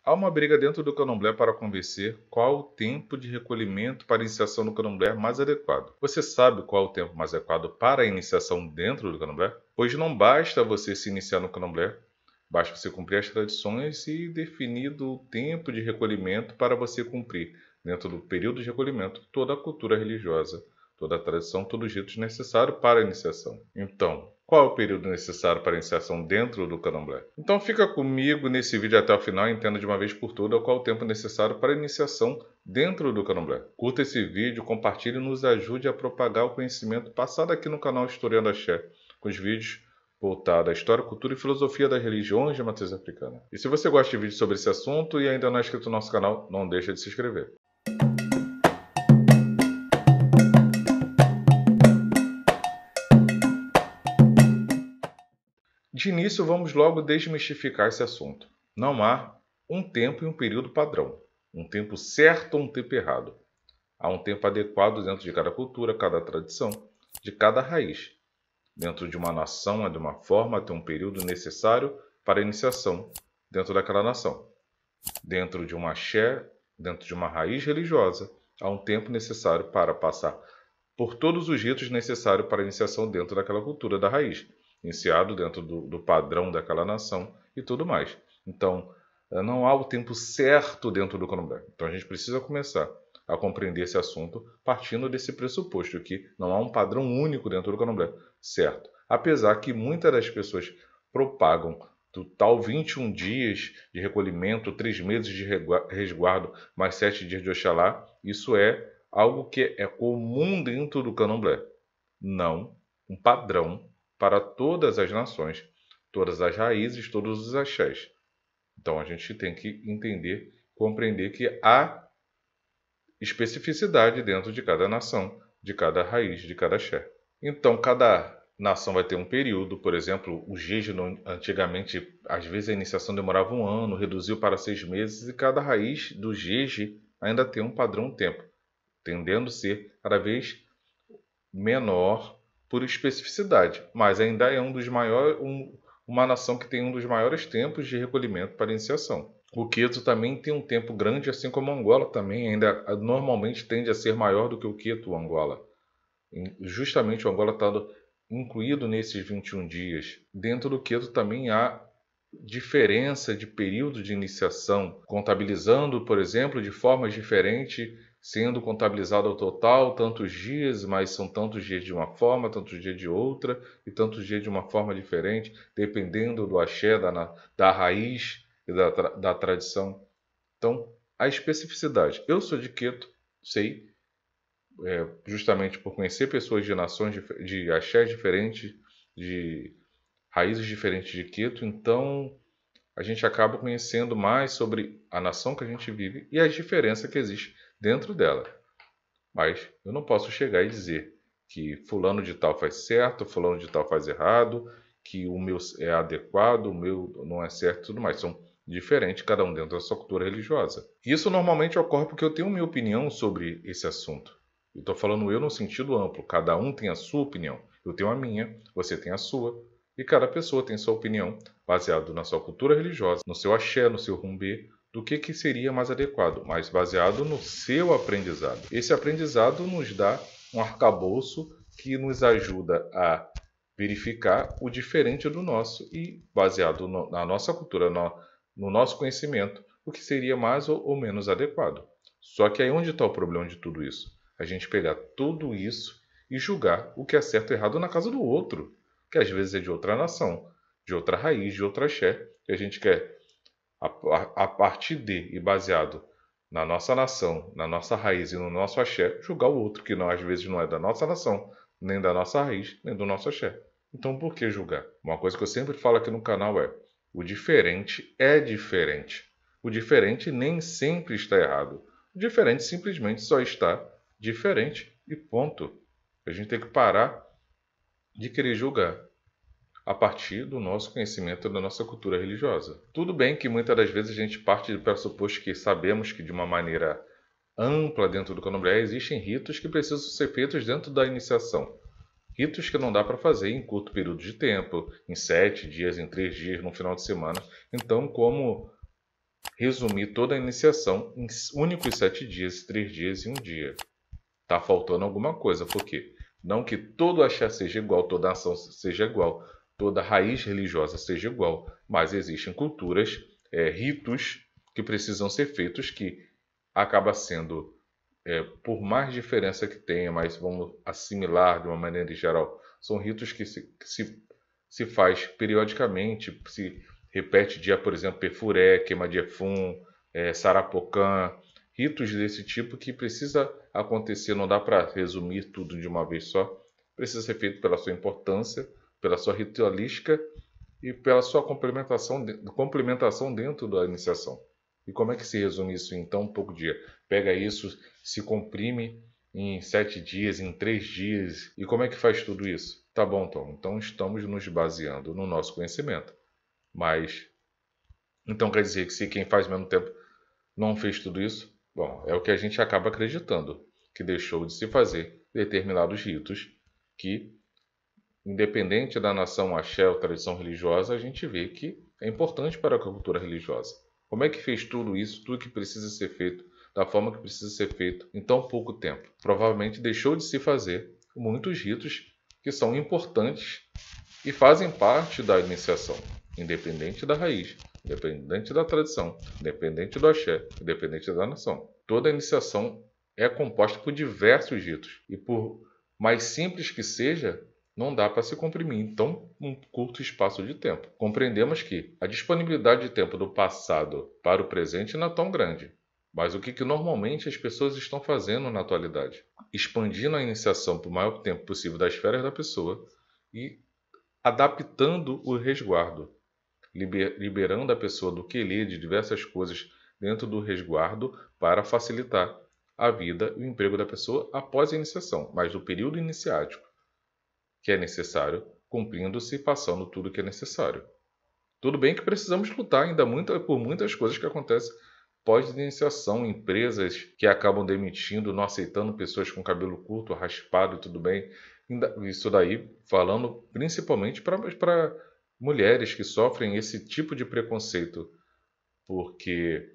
Há uma briga dentro do candomblé para convencer qual o tempo de recolhimento para a iniciação no candomblé mais adequado. Você sabe qual o tempo mais adequado para a iniciação dentro do candomblé? Pois não basta você se iniciar no candomblé, basta você cumprir as tradições e definido o tempo de recolhimento para você cumprir, dentro do período de recolhimento, toda a cultura religiosa, toda a tradição, todos os ritos necessários para a iniciação. Então, qual é o período necessário para a iniciação dentro do candomblé? Então fica comigo nesse vídeo até o final e entenda de uma vez por todas qual é o tempo necessário para a iniciação dentro do candomblé. Curta esse vídeo, compartilhe e nos ajude a propagar o conhecimento passado aqui no canal Historiando Axé, com os vídeos voltados à história, cultura e filosofia das religiões de matriz africana. E se você gosta de vídeos sobre esse assunto e ainda não é inscrito no nosso canal, não deixe de se inscrever. De início, vamos logo desmistificar esse assunto. Não há um tempo e um período padrão, um tempo certo ou um tempo errado. Há um tempo adequado dentro de cada cultura, cada tradição, de cada raiz. Dentro de uma nação é de uma forma, tem um período necessário para a iniciação dentro daquela nação. Dentro de uma axé, dentro de uma raiz religiosa, há um tempo necessário para passar por todos os ritos necessários para a iniciação dentro daquela cultura da raiz, iniciado dentro do padrão daquela nação e tudo mais. Então, não há o tempo certo dentro do candomblé. Então, a gente precisa começar a compreender esse assunto partindo desse pressuposto que não há um padrão único dentro do candomblé, certo? Apesar que muitas das pessoas propagam do tal 21 dias de recolhimento, 3 meses de resguardo, mais 7 dias de Oxalá, isso é algo que é comum dentro do candomblé, não um padrão para todas as nações, todas as raízes, todos os axés. Então a gente tem que entender, compreender que há especificidade dentro de cada nação, de cada raiz, de cada axé. Então cada nação vai ter um período, por exemplo, o jeje antigamente, às vezes a iniciação demorava 1 ano, reduziu para 6 meses, e cada raiz do jeje ainda tem um padrão tempo, tendendo a ser cada vez menor por especificidade, mas ainda é uma nação que tem um dos maiores tempos de recolhimento para iniciação. O Queto também tem um tempo grande, assim como a Angola também ainda normalmente tende a ser maior do que o Queto, Angola. Justamente o Angola está incluído nesses 21 dias. Dentro do Queto também há diferença de período de iniciação, contabilizando, por exemplo, de formas diferentes, sendo contabilizado ao total tantos dias, mas são tantos dias de uma forma, tantos dias de outra, e tantos dias de uma forma diferente, dependendo do axé, da raiz e da tradição. Então, a especificidade. Eu sou de Queto, sei, justamente por conhecer pessoas de nações, de axés diferentes, de raízes diferentes de Queto, então a gente acaba conhecendo mais sobre a nação que a gente vive e as diferenças que existem dentro dela. Mas eu não posso chegar e dizer que fulano de tal faz certo, fulano de tal faz errado, que o meu é adequado, o meu não é certo e tudo mais. São diferentes, cada um dentro da sua cultura religiosa. Isso normalmente ocorre porque eu tenho minha opinião sobre esse assunto. Eu estou falando eu no sentido amplo. Cada um tem a sua opinião. Eu tenho a minha, você tem a sua. E cada pessoa tem sua opinião, baseado na sua cultura religiosa, no seu axé, no seu rumbê, do que seria mais adequado, mas baseado no seu aprendizado. Esse aprendizado nos dá um arcabouço que nos ajuda a verificar o diferente do nosso e, baseado na nossa cultura, no nosso conhecimento, o que seria mais ou menos adequado. Só que aí onde está o problema de tudo isso? A gente pegar tudo isso e julgar o que é certo e errado na casa do outro, que às vezes é de outra nação, de outra raiz, de outra axé, que a gente quer, a partir de e baseado na nossa nação, na nossa raiz e no nosso axé, julgar o outro, que não, às vezes não é da nossa nação, nem da nossa raiz, nem do nosso axé. Então por que julgar? Uma coisa que eu sempre falo aqui no canal é: o diferente é diferente. O diferente nem sempre está errado. O diferente simplesmente só está diferente e ponto. A gente tem que parar de querer julgar a partir do nosso conhecimento da nossa cultura religiosa. Tudo bem que muitas das vezes a gente parte do pressuposto que sabemos que de uma maneira ampla dentro do candomblé existem ritos que precisam ser feitos dentro da iniciação. Ritos que não dá para fazer em curto período de tempo, em 7 dias, em 3 dias, no final de semana. Então, como resumir toda a iniciação em únicos 7 dias, 3 dias e 1 dia. Está faltando alguma coisa, por quê? Não que todo axé seja igual, toda ação seja igual, toda raiz religiosa seja igual, mas existem culturas, ritos que precisam ser feitos que acaba sendo, por mais diferença que tenha, mas vamos assimilar de uma maneira geral, são ritos que se faz periodicamente, se repete dia, por exemplo, Perfuré, queima de Efum, Sarapocã, ritos desse tipo que precisa acontecer, não dá para resumir tudo de uma vez só, precisa ser feito pela sua importância, pela sua ritualística e pela sua complementação dentro da iniciação. E como é que se resume isso em tão pouco dia? Pega isso, se comprime em 7 dias, em 3 dias. E como é que faz tudo isso? Tá bom, Tom. Então estamos nos baseando no nosso conhecimento. Mas, então quer dizer que se quem faz menos tempo não fez tudo isso? Bom, é o que a gente acaba acreditando, que deixou de se fazer determinados ritos que, independente da nação axé ou tradição religiosa, a gente vê que é importante para a cultura religiosa. Como é que fez tudo isso, tudo que precisa ser feito, da forma que precisa ser feito, em tão pouco tempo? Provavelmente deixou de se fazer muitos ritos que são importantes e fazem parte da iniciação, independente da raiz, independente da tradição, independente do axé, independente da nação. Toda a iniciação é composta por diversos ritos e, por mais simples que seja, não dá para se comprimir em tão um curto espaço de tempo. Compreendemos que a disponibilidade de tempo do passado para o presente não é tão grande. Mas o que normalmente as pessoas estão fazendo na atualidade? Expandindo a iniciação para o maior tempo possível das esferas da pessoa e adaptando o resguardo, liberando a pessoa do quelê de diversas coisas dentro do resguardo para facilitar a vida e o emprego da pessoa após a iniciação, mas no período iniciático, que é necessário, cumprindo-se e passando tudo que é necessário. Tudo bem que precisamos lutar ainda por muitas coisas que acontecem pós-iniciação, empresas que acabam demitindo, não aceitando pessoas com cabelo curto, raspado e tudo bem. Isso daí falando principalmente para mulheres que sofrem esse tipo de preconceito, porque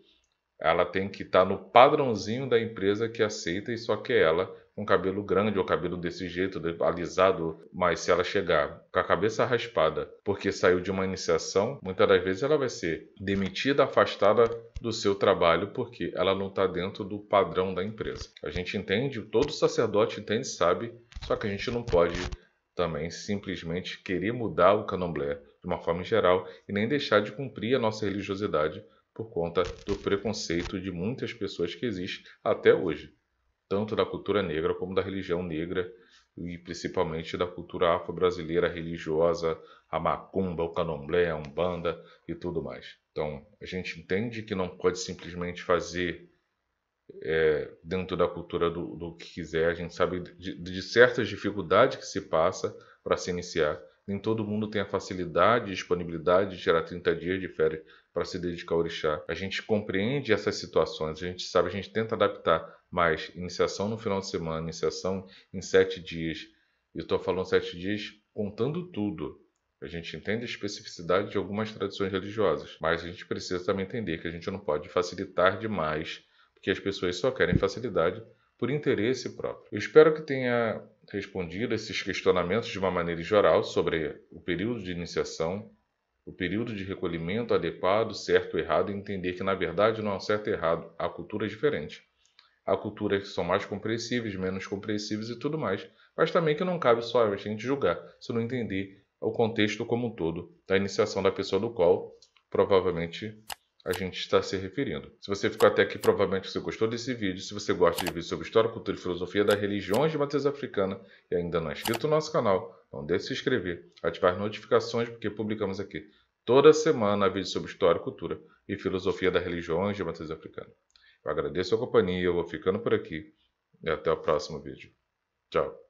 ela tem que estar no padrãozinho da empresa que aceita e só quer ela com cabelo grande ou cabelo desse jeito, alisado. Mas se ela chegar com a cabeça raspada porque saiu de uma iniciação, muitas das vezes ela vai ser demitida, afastada do seu trabalho porque ela não está dentro do padrão da empresa. A gente entende, todo sacerdote entende, sabe, só que a gente não pode também simplesmente querer mudar o candomblé de uma forma geral e nem deixar de cumprir a nossa religiosidade por conta do preconceito de muitas pessoas que existe até hoje, tanto da cultura negra como da religião negra e principalmente da cultura afro-brasileira religiosa, a macumba, o candomblé, a umbanda e tudo mais. Então, a gente entende que não pode simplesmente fazer dentro da cultura do que quiser, a gente sabe de certas dificuldades que se passa para se iniciar. Nem todo mundo tem a facilidade e disponibilidade de tirar 30 dias de férias para se dedicar ao orixá. A gente compreende essas situações, a gente sabe, a gente tenta adaptar, mas iniciação no final de semana, iniciação em 7 dias, e eu estou falando 7 dias contando tudo. A gente entende a especificidade de algumas tradições religiosas, mas a gente precisa também entender que a gente não pode facilitar demais, porque as pessoas só querem facilidade por interesse próprio. Eu espero que tenha respondido esses questionamentos de uma maneira geral sobre o período de iniciação, o período de recolhimento adequado, certo ou errado, e entender que na verdade não há certo e errado, há culturas diferentes. Há culturas que são mais compreensíveis, menos compreensíveis e tudo mais, mas também que não cabe só a gente julgar se não entender o contexto como um todo da iniciação da pessoa do qual provavelmente a gente está se referindo. Se você ficou até aqui, provavelmente você gostou desse vídeo. Se você gosta de vídeos sobre história, cultura e filosofia das religiões de matriz africana e ainda não é inscrito no nosso canal, não deixe de se inscrever, ativar as notificações, porque publicamos aqui toda semana vídeos sobre história, cultura e filosofia das religiões de matriz africana. Eu agradeço a companhia, eu vou ficando por aqui e até o próximo vídeo. Tchau.